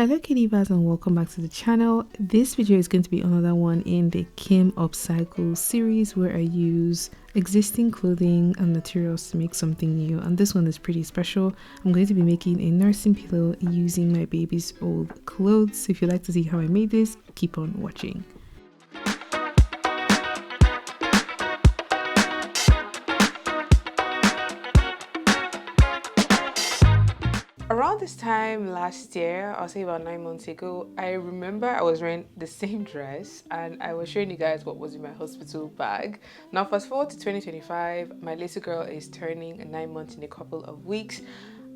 Hello kitty bars and welcome back to the channel. This video is going to be another one in the Kim Upcycle series where I use existing clothing and materials to make something new, and this one is pretty special. I'm going to be making a nursing pillow using my baby's old clothes. If you'd like to see how I made this, keep on watching. Around this time last year, I'll say about 9 months ago, I remember I was wearing the same dress and I was showing you guys what was in my hospital bag. Now fast forward to 2025, my little girl is turning 9 months in a couple of weeks.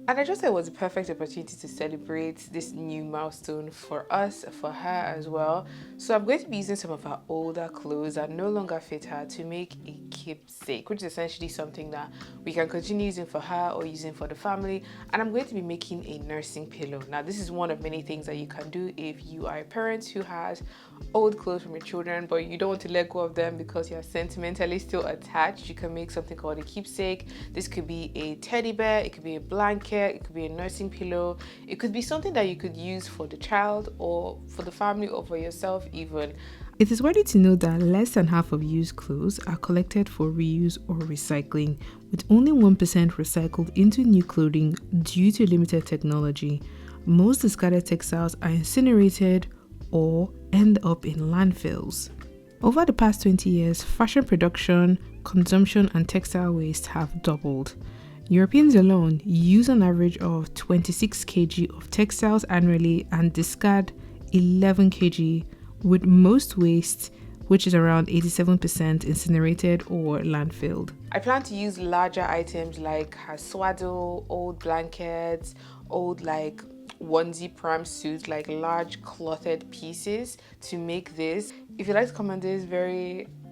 And I just thought it was a perfect opportunity to celebrate this new milestone for us, for her as well. So I'm going to be using some of her older clothes that no longer fit her to make a keepsake, which is essentially something that we can continue using for her or using for the family. And I'm going to be making a nursing pillow. Now, this is one of many things that you can do if you are a parent who has old clothes from your children, but you don't want to let go of them because you're sentimentally still attached. You can make something called a keepsake. This could be a teddy bear, it could be a blanket, it could be a nursing pillow, it could be something that you could use for the child or for the family or for yourself even. It is worthy to note that less than half of used clothes are collected for reuse or recycling, with only 1% recycled into new clothing due to limited technology. Most discarded textiles are incinerated or end up in landfills. Over the past 20 years, fashion production, consumption, and textile waste have doubled. Europeans alone use an average of 26 kg of textiles annually and discard 11 kg, with most waste, which is around 87%, incinerated or landfilled. I plan to use larger items like her swaddle, old blankets, old onesie pram suits, like large clothed pieces to make this. If you'd like to comment this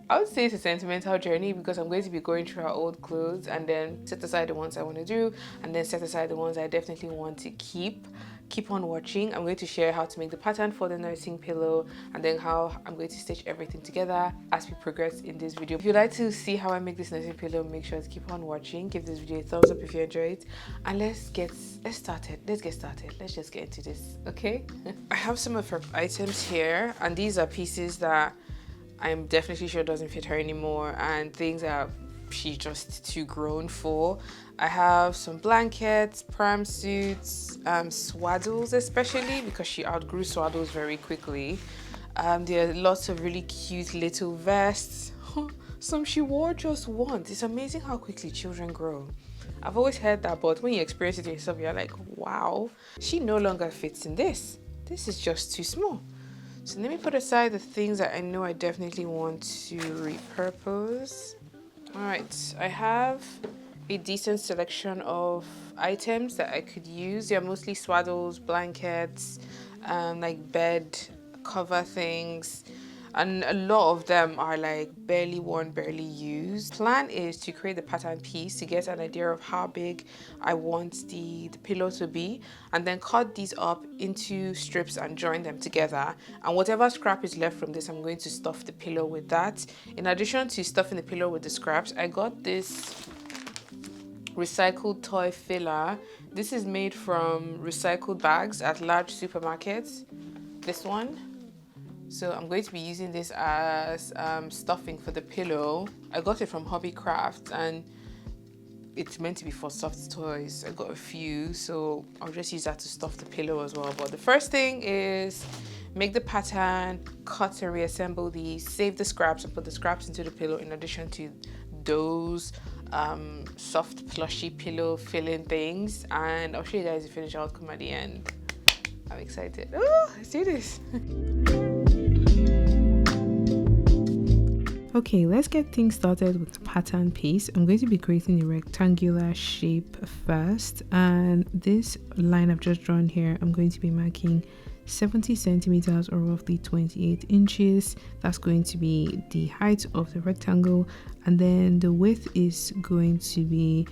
I would say it's a sentimental journey because I'm going to be going through our old clothes and then set aside the ones I want to do and then set aside the ones I definitely want to keep. Keep on watching. I'm going to share how to make the pattern for the nursing pillow and then how I'm going to stitch everything together as we progress in this video. If you'd like to see how I make this nursing pillow, make sure to keep on watching. Give this video a thumbs up if you enjoy it, and let's get started. Let's just get into this, okay? I have some of her items here, and these are pieces that I'm definitely sure doesn't fit her anymore and things that she's just too grown for. I have some blankets, pram suits, swaddles especially because she outgrew swaddles very quickly. There are lots of really cute little vests. Some she wore just once. It's amazing how quickly children grow. I've always heard that, but when you experience it yourself, you're like, wow, she no longer fits in this. This is just too small. So let me put aside the things that I know I definitely want to repurpose. All right, I have a decent selection of items that I could use. They're mostly swaddles, blankets, like bed cover things, and a lot of them are like barely worn, barely used. Plan is to create the pattern piece to get an idea of how big I want the pillow to be, and then cut these up into strips and join them together. And whatever scrap is left from this, I'm going to stuff the pillow with that. In addition to stuffing the pillow with the scraps, I got this recycled toy filler. This is made from recycled bags at large supermarkets. This one. So I'm going to be using this as stuffing for the pillow. I got it from Hobbycraft and it's meant to be for soft toys. I got a few, so I'll just use that to stuff the pillow as well. But the first thing is make the pattern, cut and reassemble these, save the scraps and put the scraps into the pillow in addition to those soft plushy pillow filling things. And I'll show you guys the finished outcome at the end. I'm excited. Oh, let's do this. Okay, let's get things started with the pattern piece. I'm going to be creating a rectangular shape first, and this line I've just drawn here, I'm going to be marking 70 centimeters or roughly 28 inches. That's going to be the height of the rectangle, and then the width is going to be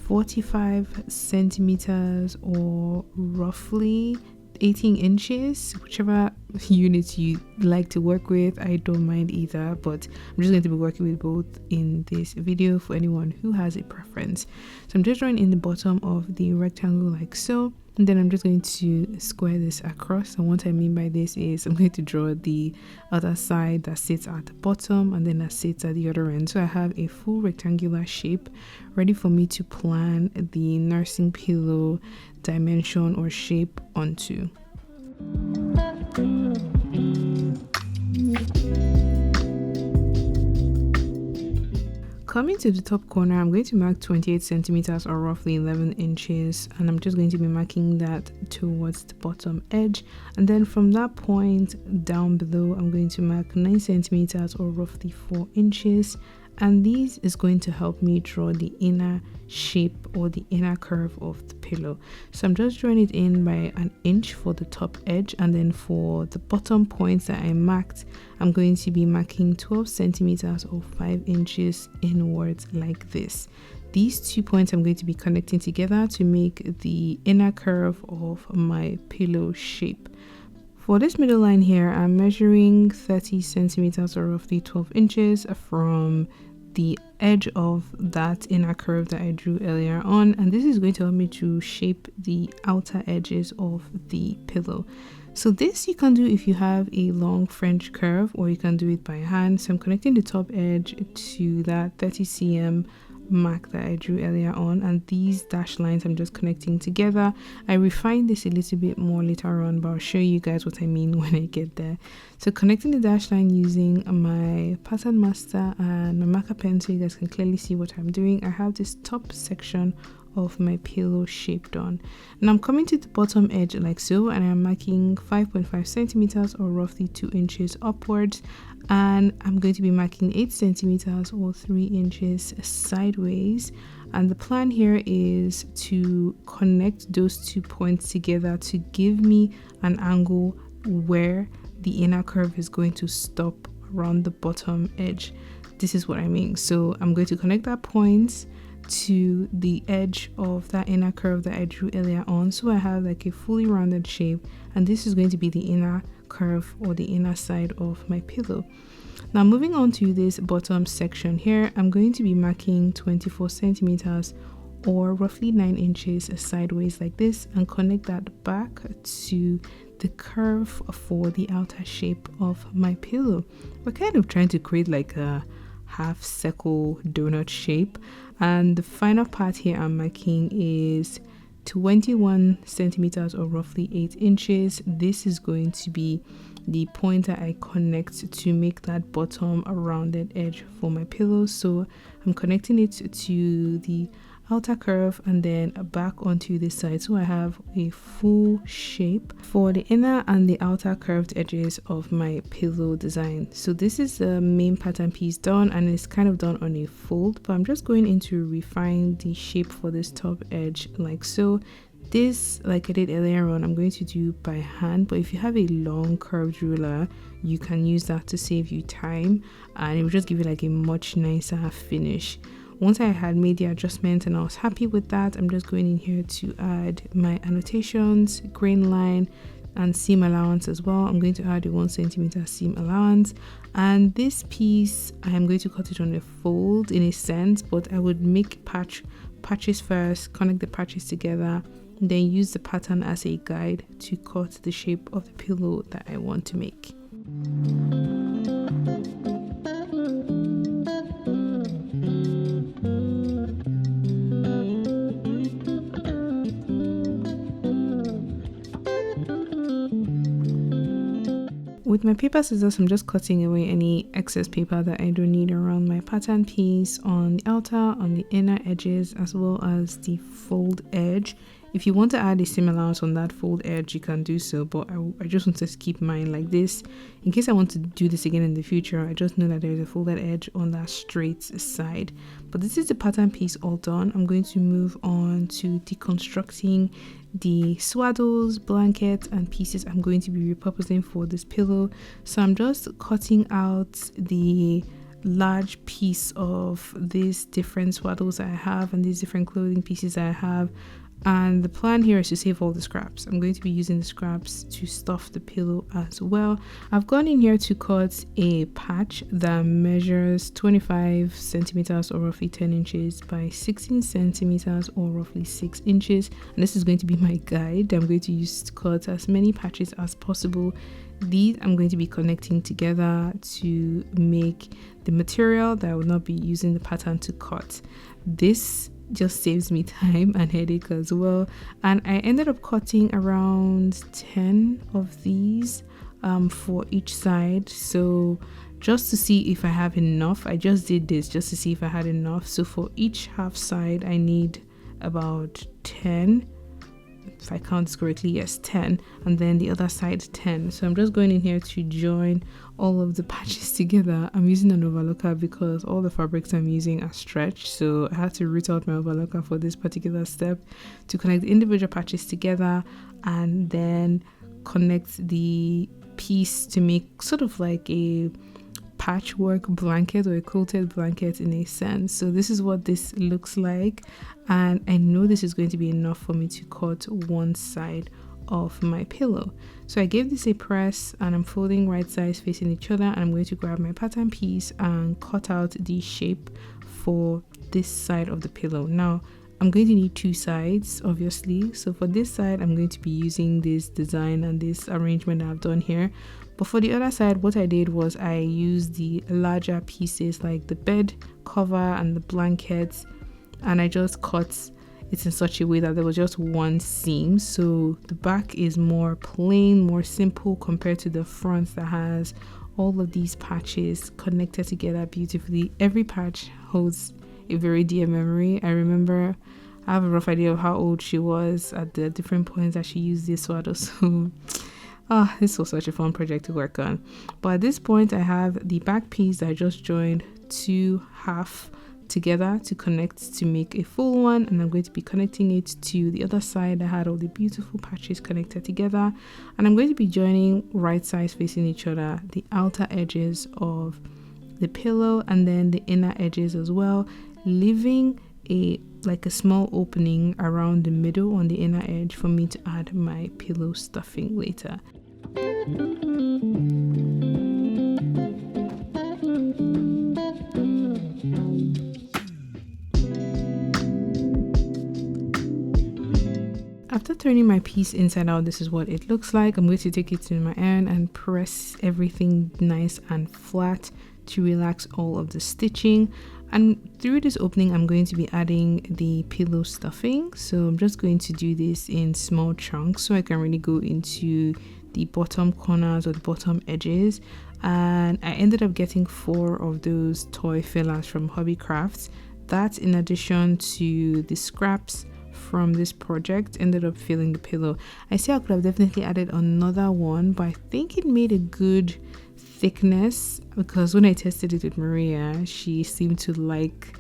45 centimeters or roughly 18 inches, whichever units you like to work with. I don't mind either, but I'm just going to be working with both in this video for anyone who has a preference. So I'm just drawing in the bottom of the rectangle like so. And then I'm just going to square this across. And what I mean by this is I'm going to draw the other side that sits at the bottom and then that sits at the other end. So I have a full rectangular shape ready for me to plan the nursing pillow dimension or shape onto. Coming to the top corner, I'm going to mark 28 centimeters or roughly 11 inches, and I'm just going to be marking that towards the bottom edge. And then from that point down below, I'm going to mark 9 centimeters or roughly 4 inches. And this is going to help me draw the inner shape or the inner curve of the pillow. So I'm just drawing it in by 1 inch for the top edge, and then for the bottom points that I marked, I'm going to be marking 12 centimeters or 5 inches inwards like this. These 2 points I'm going to be connecting together to make the inner curve of my pillow shape. For this middle line here, I'm measuring 30 centimeters or roughly 12 inches from the edge of that inner curve that I drew earlier on, and this is going to help me to shape the outer edges of the pillow. So this you can do if you have a long French curve, or you can do it by hand. So I'm connecting the top edge to that 30 cm mark that I drew earlier on, and these dashed lines I'm just connecting together. I refined this a little bit more later on, but I'll show you guys what I mean when I get there. So connecting the dashed line using my pattern master and my marker pen so you guys can clearly see what I'm doing. I have this top section of my pillow shaped on. Now I'm coming to the bottom edge like so, and I'm marking 5.5 centimeters or roughly 2 inches upwards, and I'm going to be marking 8 centimeters or 3 inches sideways. And the plan here is to connect those 2 points together to give me an angle where the inner curve is going to stop around the bottom edge. This is what I mean. So I'm going to connect that point to the edge of that inner curve that I drew earlier on, so I have like a fully rounded shape, and this is going to be the inner curve or the inner side of my pillow. Now moving on to this bottom section here, I'm going to be marking 24 centimeters or roughly 9 inches sideways like this, and connect that back to the curve for the outer shape of my pillow. We're kind of trying to create like a half circle donut shape, and the final part here I'm marking is 21 centimeters or roughly 8 inches. This is going to be the point that I connect to make that bottom rounded edge for my pillow. So I'm connecting it to the outer curve and then back onto this side, so I have a full shape for the inner and the outer curved edges of my pillow design. So this is the main pattern piece done, and it's kind of done on a fold, but I'm just going in to refine the shape for this top edge like so. This, like I did earlier on, I'm going to do by hand, but if you have a long curved ruler, you can use that to save you time, and it will just give you like a much nicer finish. Once I had made the adjustment and I was happy with that, I'm just going in here to add my annotations, grain line, and seam allowance as well. I'm going to add a 1 centimeter seam allowance, and this piece I am going to cut it on a fold in a sense, but I would make patches first, connect the patches together, and then use the pattern as a guide to cut the shape of the pillow that I want to make. With my paper scissors, I'm just cutting away any excess paper that I don't need around my pattern piece on the outer, on the inner edges, as well as the fold edge. If you want to add a seam allowance on that fold edge, you can do so, but I just wanted to keep mine like this. In case I want to do this again in the future, I just know that there's a folded edge on that straight side. But this is the pattern piece all done. I'm going to move on to deconstructing the swaddles, blankets, and pieces I'm going to be repurposing for this pillow. So I'm just cutting out the large piece of these different swaddles that I have and these different clothing pieces that I have, And the plan here is to save all the scraps. I'm going to be using the scraps to stuff the pillow as well. I've gone in here to cut a patch that measures 25 centimeters or roughly 10 inches by 16 centimeters or roughly 6 inches. And this is going to be my guide. I'm going to use to cut as many patches as possible. These I'm going to be connecting together to make the material that I will not be using the pattern to cut. This just saves me time and headache as well. And I ended up cutting around 10 of these for each side. So just to see if I have enough, I just did this just to see if I had enough. So for each half side, I need about 10. If I count this correctly, yes, 10, and then the other side 10. So I'm just going in here to join all of the patches together. I'm using an overlocker because all the fabrics I'm using are stretched, so I had to root out my overlocker for this particular step to connect the individual patches together and then connect the piece to make sort of like a patchwork blanket or a quilted blanket in a sense. So this is what this looks like, and I know this is going to be enough for me to cut one side of my pillow. So I gave this a press and I'm folding right sides facing each other, and I'm going to grab my pattern piece and cut out the shape for this side of the pillow. Now I'm going to need two sides, obviously. So for this side, I'm going to be using this design and this arrangement that I've done here. But for the other side, what I did was I used the larger pieces like the bed cover and the blankets, and I just cut it in such a way that there was just one seam. So the back is more plain, more simple compared to the front that has all of these patches connected together beautifully. Every patch holds a very dear memory. I remember, I have a rough idea of how old she was at the different points that she used this sweater. So this was such a fun project to work on. But at this point, I have the back piece that I just joined two half together to connect to make a full one, and I'm going to be connecting it to the other side that had all the beautiful patches connected together. And I'm going to be joining right sides facing each other, the outer edges of the pillow and then the inner edges as well, leaving a small opening around the middle on the inner edge for me to add my pillow stuffing later. After turning my piece inside out, this is what it looks like. I'm going to take it to my iron and press everything nice and flat to relax all of the stitching. And through this opening, I'm going to be adding the pillow stuffing. So I'm just going to do this in small chunks so I can really go into the bottom corners or the bottom edges. And I ended up getting 4 of those toy fillers from Hobby Crafts. That, in addition to the scraps from this project, ended up filling the pillow. I say I could have definitely added another one, but I think it made a good thickness because when I tested it with Maria, she seemed to like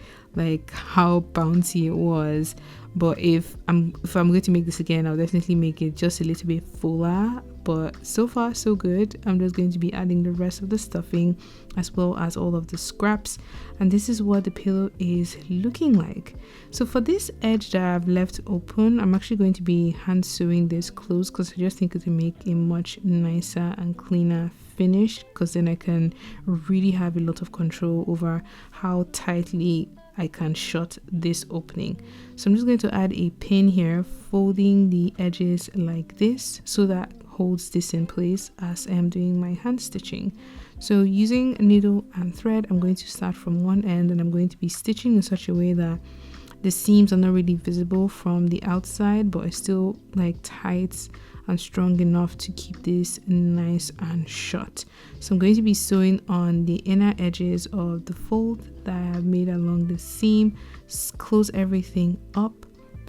how bouncy it was. But if I'm going to make this again, I'll definitely make it just a little bit fuller. But so far so good. I'm just going to be adding the rest of the stuffing as well as all of the scraps, and this is what the pillow is looking like. So for this edge that I've left open, I'm actually going to be hand sewing this closed because I just think it will make a much nicer and cleaner finish, because then I can really have a lot of control over how tightly I can shut this opening. So I'm just going to add a pin here, folding the edges like this so that holds this in place as I am doing my hand stitching. So using a needle and thread, I'm going to start from one end and I'm going to be stitching in such a way that the seams are not really visible from the outside, but it's still like tight and strong enough to keep this nice and shut. So I'm going to be sewing on the inner edges of the fold that I have made along the seam, close everything up,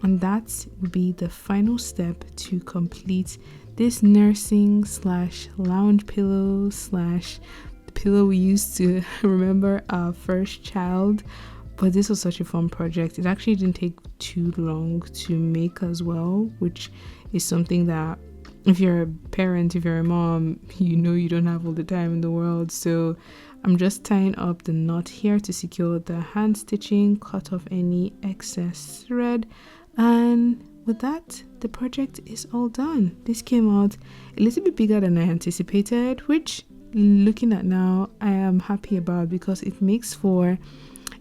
and that will be the final step to complete this nursing / lounge pillow / the pillow we used to remember our first child. But this was such a fun project. It actually didn't take too long to make as well, which is something that if you're a parent, if you're a mom, you know you don't have all the time in the world. So I'm just tying up the knot here to secure the hand stitching, cut off any excess thread, and with that, the project is all done. This came out a little bit bigger than I anticipated, which looking at now, I am happy about because it makes for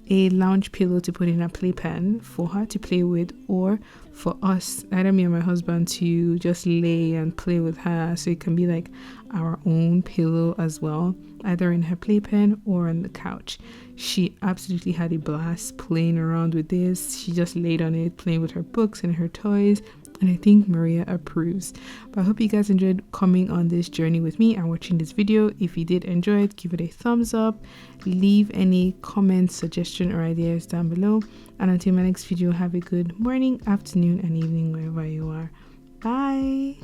a lounge pillow to put in a playpen for her to play with, or for us, either me and my husband, to just lay and play with her. So it can be like our own pillow as well, either in her playpen or on the couch. She absolutely had a blast playing around with this. She just laid on it, playing with her books and her toys. And I think Maria approves. But I hope you guys enjoyed coming on this journey with me and watching this video. If you did enjoy it, give it a thumbs up. Leave any comments, suggestion, or ideas down below. And until my next video, have a good morning, afternoon, and evening wherever you are. Bye.